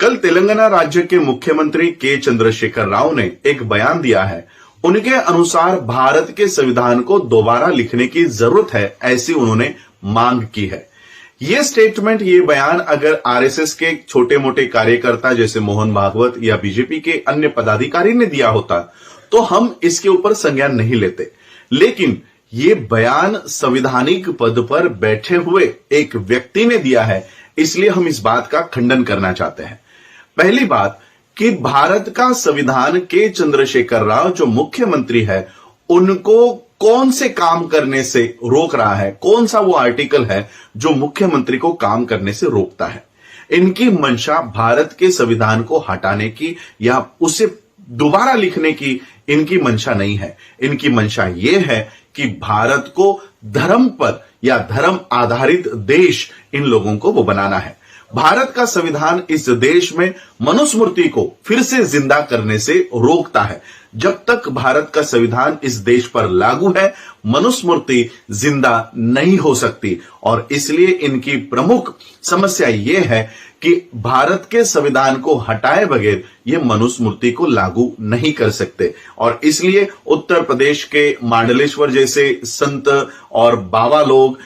कल तेलंगाना राज्य के मुख्यमंत्री के चंद्रशेखर राव ने एक बयान दिया है। उनके अनुसार भारत के संविधान को दोबारा लिखने की जरूरत है, ऐसी उन्होंने मांग की है। ये स्टेटमेंट, ये बयान अगर आरएसएस के छोटे मोटे कार्यकर्ता जैसे मोहन भागवत या बीजेपी के अन्य पदाधिकारी ने दिया होता तो हम इसके ऊपर संज्ञान नहीं लेते, लेकिन ये बयान संवैधानिक पद पर बैठे हुए एक व्यक्ति ने दिया है, इसलिए हम इस बात का खंडन करना चाहते हैं। पहली बात कि भारत का संविधान के चंद्रशेखर राव जो मुख्यमंत्री है, उनको कौन से काम करने से रोक रहा है, कौन सा वो आर्टिकल है जो मुख्यमंत्री को काम करने से रोकता है। इनकी मंशा भारत के संविधान को हटाने की या उसे दोबारा लिखने की इनकी मंशा नहीं है। इनकी मंशा ये है कि भारत को धर्म पर या धर्म आधारित देश इन लोगों को वो बनाना है। भारत का संविधान इस देश में मनुस्मृति को फिर से जिंदा करने से रोकता है। जब तक भारत का संविधान इस देश पर लागू है, मनुस्मृति जिंदा नहीं हो सकती और इसलिए इनकी प्रमुख समस्या यह है कि भारत के संविधान को हटाए बगैर ये मनुस्मृति को लागू नहीं कर सकते और इसलिए उत्तर प्रदेश के मांडलेश्वर जैसे संत और बाबा लोग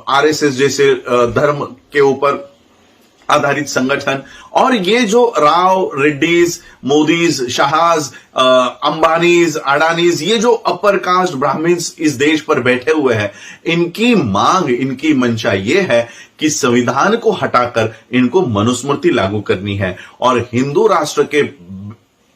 आरएसएस जैसे धर्म के ऊपर आधारित संगठन और ये जो राव, रेड्डीज, मोदीज, शाहज, अंबानीज, अडानीज, ये जो अपर कास्ट ब्राह्मण्स इस देश पर बैठे हुए हैं, इनकी मांग, इनकी मंशा ये है कि संविधान को हटाकर इनको मनुस्मृति लागू करनी है और हिंदू राष्ट्र के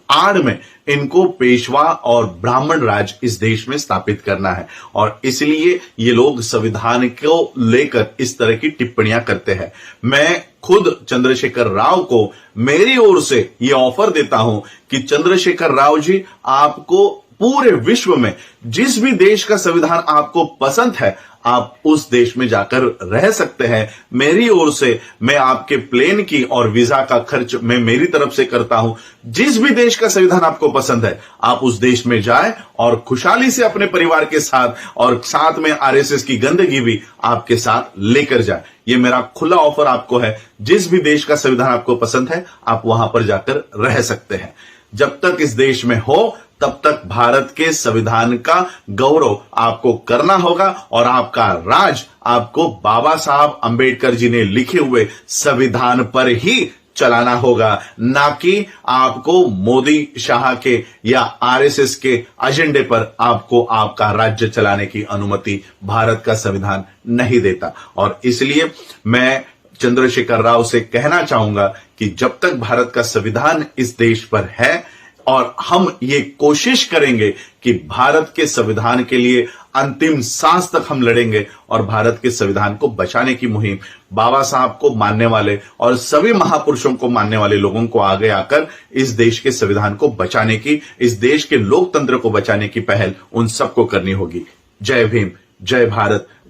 आड़ में इनको पेशवा और ब्राह्मण राज इस देश में स्थापित करना है और इसलिए ये लोग संविधान को लेकर इस तरह की टिप्पणियां करते हैं। मैं खुद चंद्रशेखर राव को मेरी ओर से ये ऑफर देता हूं कि चंद्रशेखर राव जी, आपको पूरे विश्व में जिस भी देश का संविधान आपको पसंद है, आप उस देश में जाकर रह सकते हैं। मेरी ओर से मैं आपके प्लेन की और वीजा का खर्च मैं मेरी तरफ से करता हूं। जिस भी देश का संविधान आपको पसंद है, आप उस देश में जाएं और खुशहाली से अपने परिवार के साथ और साथ में आरएसएस की गंदगी भी आपके साथ लेकर जाए। ये मेरा खुला ऑफर आपको है। जिस भी देश का संविधान आपको पसंद है, आप वहां पर जाकर रह सकते हैं। जब तक इस देश में हो, तब तक भारत के संविधान का गौरव आपको करना होगा और आपका राज आपको बाबा साहब अंबेडकर जी ने लिखे हुए संविधान पर ही चलाना होगा, ना कि आपको मोदी, शाह के या आरएसएस के एजेंडे पर आपको आपका राज्य चलाने की अनुमति भारत का संविधान नहीं देता। और इसलिए मैं चंद्रशेखर राव से कहना चाहूंगा कि जब तक भारत का संविधान इस देश पर है और हम ये कोशिश करेंगे कि भारत के संविधान के लिए अंतिम सांस तक हम लड़ेंगे और भारत के संविधान को बचाने की मुहिम बाबा साहब को मानने वाले और सभी महापुरुषों को मानने वाले लोगों को आगे आकर इस देश के संविधान को बचाने की, इस देश के लोकतंत्र को बचाने की पहल उन सबको करनी होगी। जय भीम, जय भारत।